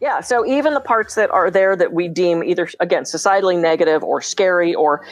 Yeah, so even the parts that are there that we deem either, again, societally negative or scary, or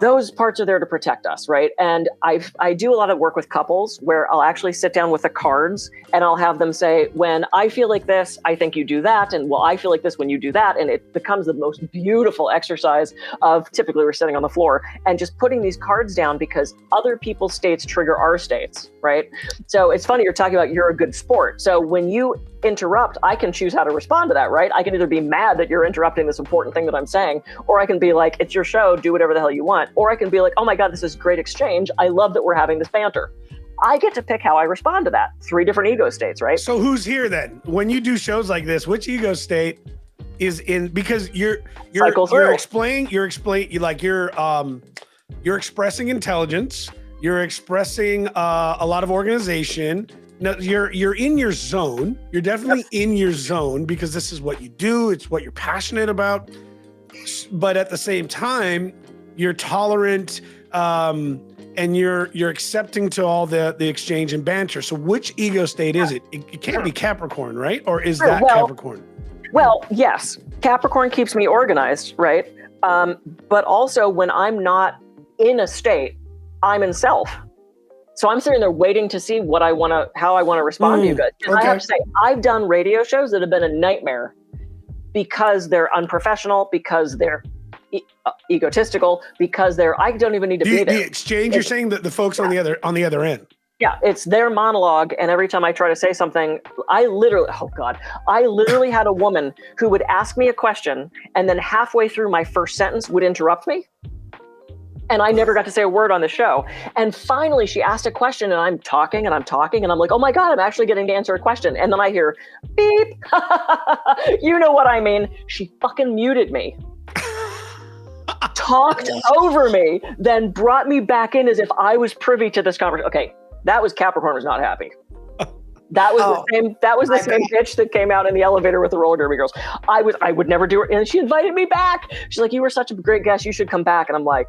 those parts are there to protect us, right? And I do a lot of work with couples where I'll actually sit down with the cards and I'll have them say, when I feel like this, I think you do that. And well, I feel like this when you do that. And it becomes the most beautiful exercise of, typically we're sitting on the floor and just putting these cards down because other people's states trigger our states, right? So it's funny, you're talking about you're a good sport. So when you interrupt, I can choose how to respond to that, right? I can either be mad that you're interrupting this important thing that I'm saying, or I can be like, it's your show, do whatever the hell you want. Or I can be like, oh my God, this is great exchange. I love that we're having this banter. I get to pick how I respond to that. 3 different ego states, right? So who's here then? When you do shows like this, which ego state is in? Because you're expressing intelligence, you're expressing a lot of organization. No, you're in your zone. You're definitely in your zone because this is what you do. It's what you're passionate about. But at the same time, you're tolerant and you're accepting to all the exchange and banter. So which ego state is it? It can't be Capricorn, right? Or is that Capricorn? Well, yes. Capricorn keeps me organized, right? But also when I'm not in a state, I'm in self. So I'm sitting there waiting to see how I want to respond to you guys. And I have to say, I've done radio shows that have been a nightmare because they're unprofessional, because they're egotistical, because I don't even need to be there. The exchange, you're saying that the folks on the other end. Yeah, it's their monologue. And every time I try to say something, I literally had a woman who would ask me a question and then halfway through my first sentence would interrupt me. And I never got to say a word on the show. And finally, she asked a question and I'm talking and I'm like, oh my God, I'm actually getting to answer a question. And then I hear, beep. You know what I mean? She fucking muted me. Talked over me, then brought me back in as if I was privy to this conversation. Okay, that was Capricorn was not happy. That was the same bitch that came out in the elevator with the roller derby girls. I would never do it. And she invited me back. She's like, you were such a great guest. You should come back. And I'm like,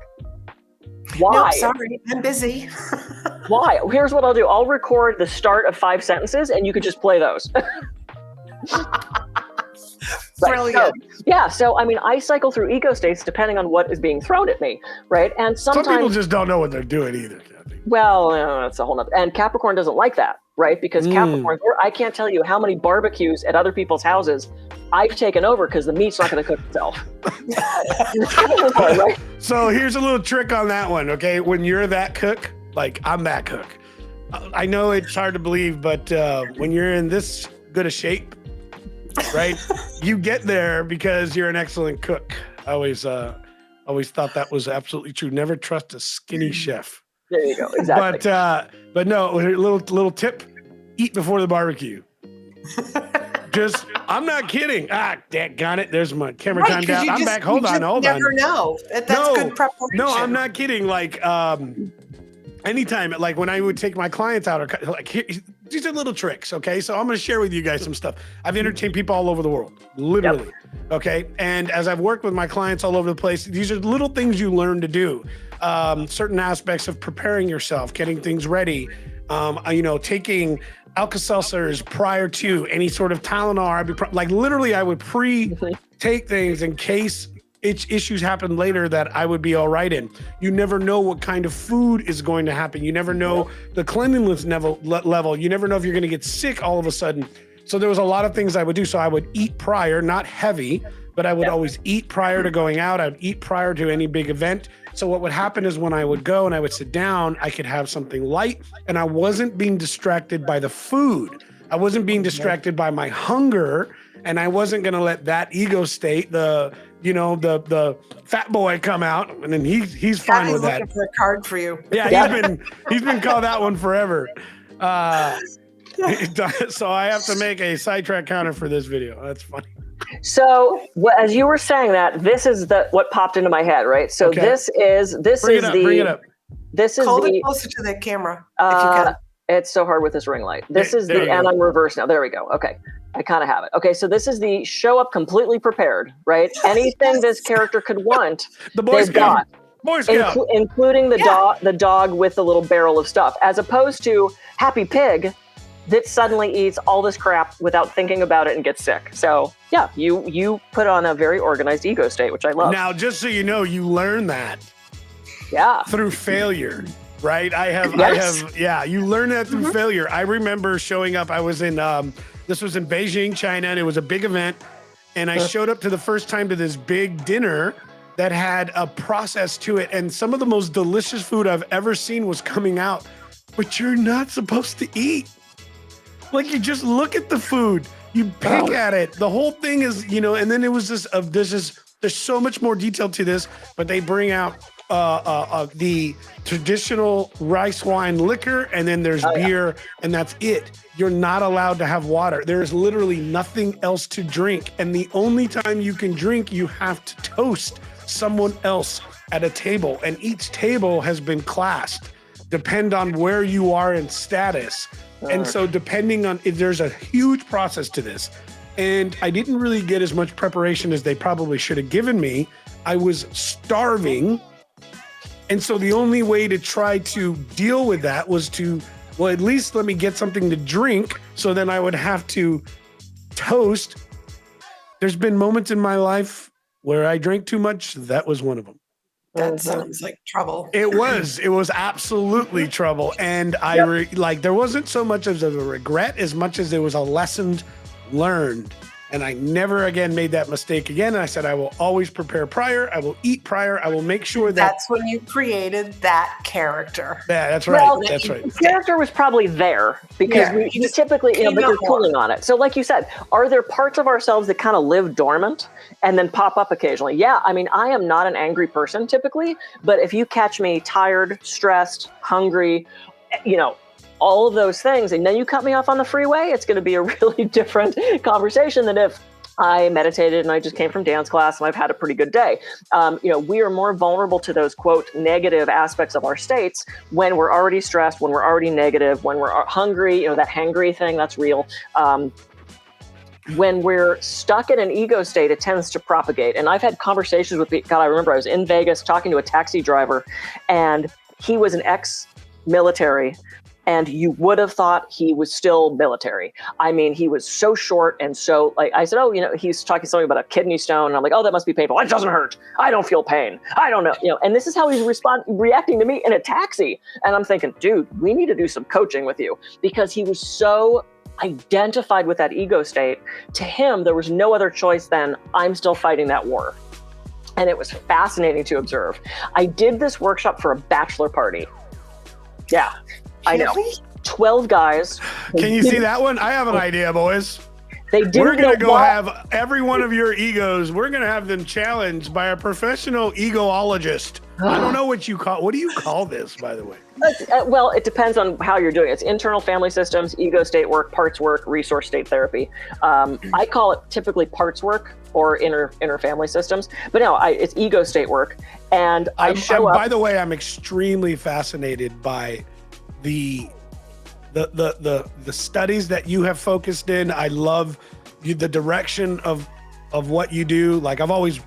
why? No, sorry, I'm busy. Why? Here's what I'll do. I'll record the start of 5 sentences and you could just play those. Brilliant. So I mean, I cycle through ego states depending on what is being thrown at me, right? And sometimes some people just don't know what they're doing either, Kathy. Well, that's a whole nother. And Capricorn doesn't like that, right? Because Capricorn, I can't tell you how many barbecues at other people's houses I've taken over because the meat's not going to cook itself. Right? So here's a little trick on that one, okay? When you're that cook, like I'm that cook. I know it's hard to believe, but when you're in this good a shape, right? You get there because you're an excellent cook. I always thought that was absolutely true. Never trust a skinny chef. There you go. Exactly. But no, a little tip: eat before the barbecue. Just, I'm not kidding. Daggone it. There's my camera timed out. I'm back. Hold on. You never know. That's good preparation. No, I'm not kidding. Like, anytime, like when I would take my clients out, or like, these are little tricks, okay? So I'm going to share with you guys some stuff. I've entertained people all over the world, literally, okay? And as I've worked with my clients all over the place, these are little things you learn to do. Certain aspects of preparing yourself, getting things ready, taking Alka-Seltzers prior to any sort of Tylenol. Literally, I would pre-take things in case issues happen later that I would be all right in. You never know what kind of food is going to happen. You never know the cleanliness level. You never know if you're going to get sick all of a sudden. So there was a lot of things I would do. So I would eat prior, not heavy, but I would always eat prior to going out. I'd eat prior to any big event. So what would happen is when I would go and I would sit down, I could have something light and I wasn't being distracted by the food. I wasn't being distracted by my hunger, and I wasn't going to let that ego state, the fat boy come out, and then he's fine with that. Looking for a card for you. Yeah, he's been called that one forever. So I have to make a sidetrack counter for this video. That's funny. So as you were saying that, this is what popped into my head, right? So bring it up. Hold it closer to the camera if you can. It's so hard with this ring light. And I'm reversed now. There we go. Okay. I kind of have it. Okay. So this is the show up completely prepared, right? Anything this character could want, the Boy Scout. Including the dog with the little barrel of stuff, as opposed to Happy Pig, that suddenly eats all this crap without thinking about it and gets sick. So yeah, you put on a very organized ego state, which I love. Now, just so you know, you learn that through failure, right? You learn that through failure. I remember showing up, I was in, this was in Beijing, China, and it was a big event. And I showed up to the first time to this big dinner that had a process to it. And some of the most delicious food I've ever seen was coming out, but you're not supposed to eat. Like, you just look at the food, you pick at it. The whole thing is, and then it was this, there's so much more detail to this, but they bring out the traditional rice wine liquor, and then there's beer, and that's it. You're not allowed to have water. There is literally nothing else to drink. And the only time you can drink, you have to toast someone else at a table. And each table has been classed, depend on where you are in status. And so depending on, if there's a huge process to this, and I didn't really get as much preparation as they probably should have given me. I was starving. And so the only way to try to deal with that was to, well, at least let me get something to drink. So then I would have to toast. There's been moments in my life where I drank too much. That was one of them. That sounds like trouble. It was absolutely trouble. And there wasn't so much as a regret as much as there was a lesson learned. And I never again made that mistake again. And I said, I will always prepare prior. I will eat prior. I will make sure that's when you created that character. Yeah, that's right. Well, that's right. The character was probably there because we typically, but you're pulling on it. So like you said, are there parts of ourselves that kind of live dormant and then pop up occasionally? Yeah. I mean, I am not an angry person typically, but if you catch me tired, stressed, hungry, all of those things, and then you cut me off on the freeway, it's going to be a really different conversation than if I meditated and I just came from dance class and I've had a pretty good day. We are more vulnerable to those, quote, negative aspects of our states when we're already stressed, when we're already negative, when we're hungry, that hangry thing, that's real. When we're stuck in an ego state, it tends to propagate. And I've had conversations with people. God, I remember I was in Vegas talking to a taxi driver, and he was an ex-military, and you would have thought he was still military. I mean, he was so short and so, I said, he's talking something about a kidney stone. And I'm like, oh, that must be painful. It doesn't hurt. I don't feel pain. I don't know. And this is how he's reacting to me in a taxi. And I'm thinking, dude, we need to do some coaching with you, because he was so identified with that ego state. To him, there was no other choice than I'm still fighting that war. And it was fascinating to observe. I did this workshop for a bachelor party. Yeah. I know. 12 guys. Can you see that one? I have an idea, boys. We're going to go have every one of your egos. We're going to have them challenged by a professional egoologist. I don't know what do you call this, by the way? Well, it depends on how you're doing it. It's internal family systems, ego state work, parts work, resource state therapy. I call it typically parts work or inner family systems, but no, it's ego state work. And by the way, I'm extremely fascinated by the studies that you have focused in. I love the direction of what you do. Like I've always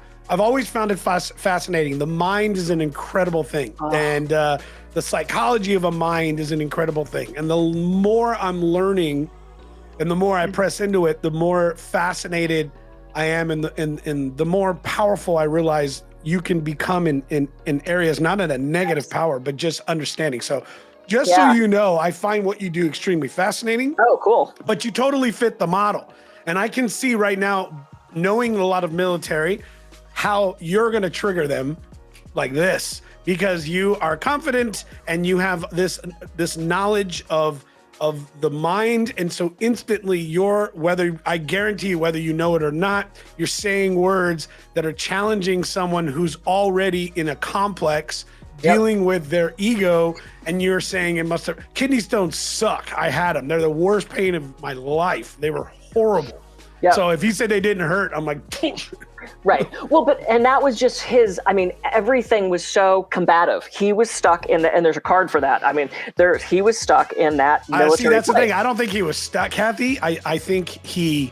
found it fascinating. The mind is an incredible thing, and the psychology of a mind is an incredible thing. And the more I'm learning, and the more I press into it, the more fascinated I am, and the more powerful I realize you can become in areas, not in a negative power, but just understanding. So so you know, I find what you do extremely fascinating. Oh, cool. But you totally fit the model. And I can see right now, knowing a lot of military, how you're going to trigger them like this, because you are confident and you have this knowledge of the mind. And so instantly I guarantee you, whether you know it or not, you're saying words that are challenging someone who's already in a complex, dealing with their ego, and you're saying kidney stones suck. I had them. They're the worst pain of my life. They were horrible. Yep. So if he said they didn't hurt, I'm like, right. Well, and that was just everything was so combative. He was stuck and there's a card for that. I mean, he was stuck in that military. See, that's the thing. I don't think he was stuck, Kathy. I think he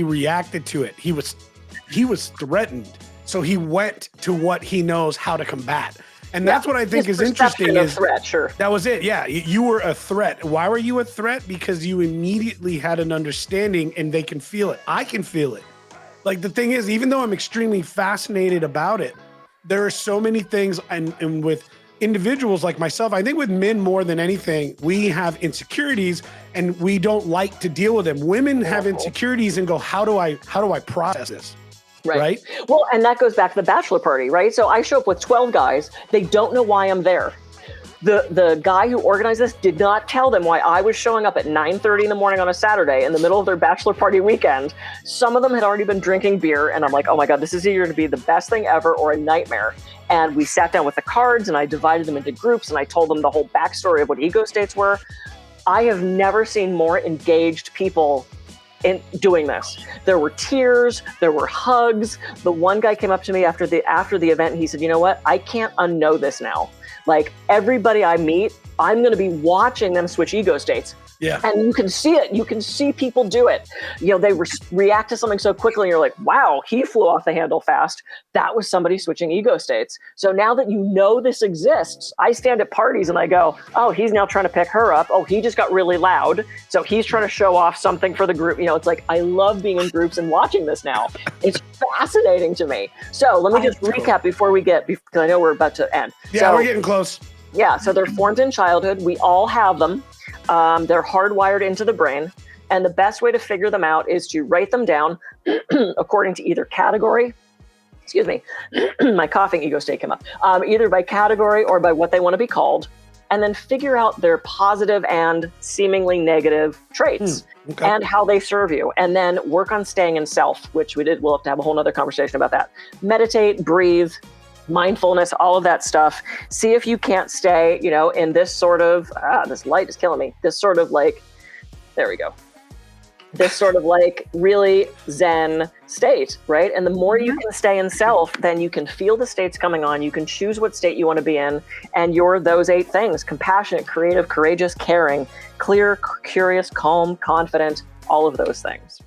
reacted to it. He was threatened. So he went to what he knows how to combat. And that's what I think His is interesting perception of is threat, sure. that was it. Yeah. You were a threat. Why were you a threat? Because you immediately had an understanding and they can feel it. I can feel it. Like the thing is, even though I'm extremely fascinated about it, there are so many things and with individuals like myself, I think with men more than anything, we have insecurities and we don't like to deal with them. Women have insecurities and go, how do I process this? Right. Well, and that goes back to the bachelor party, right? So I show up with 12 guys. They don't know why I'm there. The guy who organized this did not tell them why I was showing up at 9:30 in the morning on a Saturday in the middle of their bachelor party weekend. Some of them had already been drinking beer, and I'm like, oh my God, this is either going to be the best thing ever or a nightmare. And we sat down with the cards, and I divided them into groups, and I told them the whole backstory of what ego states were. I have never seen more engaged people in doing this. There were tears, there were hugs. The one guy came up to me after the event, and he said, you know what? I can't unknow this now. Like everybody I meet, I'm going to be watching them switch ego states. Yeah. And you can see it. You can see people do it. You know, they react to something so quickly and you're like, wow, he flew off the handle fast. That was somebody switching ego states. So now that you know this exists, I stand at parties and I go, oh, he's now trying to pick her up. Oh, he just got really loud. So he's trying to show off something for the group. You know, it's like, I love being in groups and watching this now. It's fascinating to me. So let me just recap before we get, because I know we're about to end. Yeah, so, we're getting close. Yeah. So they're formed in childhood. We all have them. They're hardwired into the brain. And the best way to figure them out is to write them down according to either category. Excuse me, my coughing ego state came up. Either by category or by what they want to be called. And then figure out their positive and seemingly negative traits and how they serve you. And then work on staying in self, which we did. We'll have to have a whole nother conversation about that. Meditate, breathe, mindfulness, all of that stuff. See if you can't stay, you know, in this sort of, this light is killing me. This sort of like, there we go. This sort of like really Zen state, right? And the more you can stay in self, then you can feel the states coming on. You can choose what state you want to be in. And you're those 8 things: compassionate, creative, courageous, caring, clear, curious, calm, confident, all of those things.